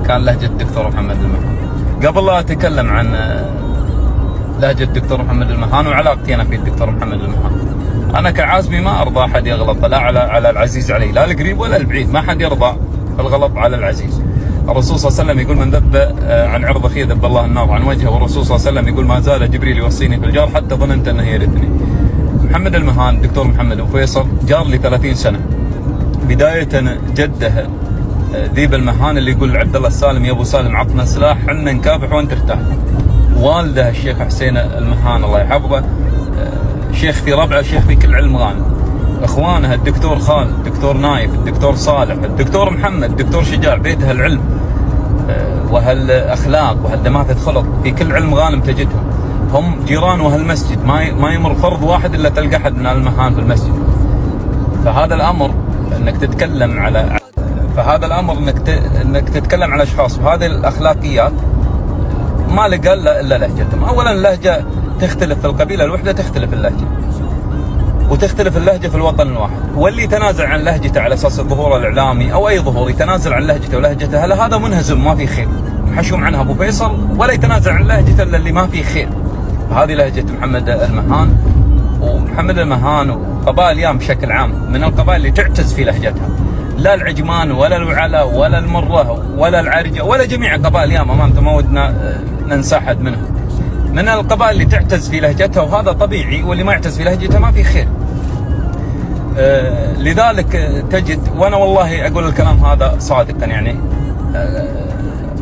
كان لهجة الدكتور محمد المهان. قبل لا أتكلم عن لهجة الدكتور محمد المهان وعلاقتي أنا في الدكتور محمد المهان، أنا كعازمي ما أرضى أحد يغلط لا على العزيز علي، لا القريب ولا البعيد، ما حد يرضى الغلط على العزيز. الرسول صلى الله عليه وسلم يقول من ذب عن عرض أخيه ذب الله النار عن وجهه، والرسول صلى الله عليه وسلم يقول ما زال جبريل يوصيني بالجار حتى ظننت أنه يرثني. محمد المهان الدكتور محمد أبو فيصل جار لي 30 سنة، بداية جده ذيب المهان اللي يقول عبد الله السالم يا ابو سالم عطنا سلاح حنا نكافح وانت ترتاح. والده الشيخ حسين المهان الله يحفظه شيخ في ربعه، شيخ في كل علم غانم. اخوانها الدكتور خالد، الدكتور نايف، الدكتور صالح، الدكتور محمد، الدكتور شجاع، بيتها العلم وهالاخلاق وهالدماثه خلق في كل علم غانم تجدهم. هم جيران وهالمسجد ما يمر فرض واحد الا تلقى احد من المهان في المسجد. فهذا الامر انك تتكلم على اشخاص وهذه الاخلاقيات ما لقى الا لهجتهم. اولا اللهجه تختلف في القبيله الوحده، تختلف اللهجه وتختلف اللهجه في الوطن الواحد. واللي يتنازل عن لهجته على اساس الظهور الاعلامي او اي ظهور يتنازل عن لهجته ولهجته، هذا منهزم ما في خير. محشوم عنها ابو فيصل ولا يتنازل عن لهجته الا اللي ما فيه خير. هذه لهجه محمد المهان. ومحمد المهان وقبائل يام بشكل عام من القبائل اللي تعتز في لهجتها، لا العجمان ولا الوعلة ولا المرة ولا العارجة ولا جميع قبائل يام امامته ما ودنا ننسى احد منهم. من القبائل اللي تعتز في لهجتها وهذا طبيعي، واللي ما يعتز في لهجته ما في خير. لذلك تجد، وانا والله اقول الكلام هذا صادقا، يعني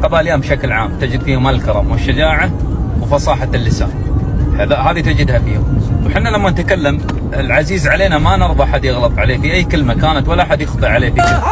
قبائل يام بشكل عام تجد فيهم الكرم والشجاعة وفصاحة اللسان، هذه تجدها فيهم. وحنا لما نتكلم العزيز علينا ما نرضى احد يغلط عليه في اي كلمه كانت ولا احد يخطئ عليه في كلمه.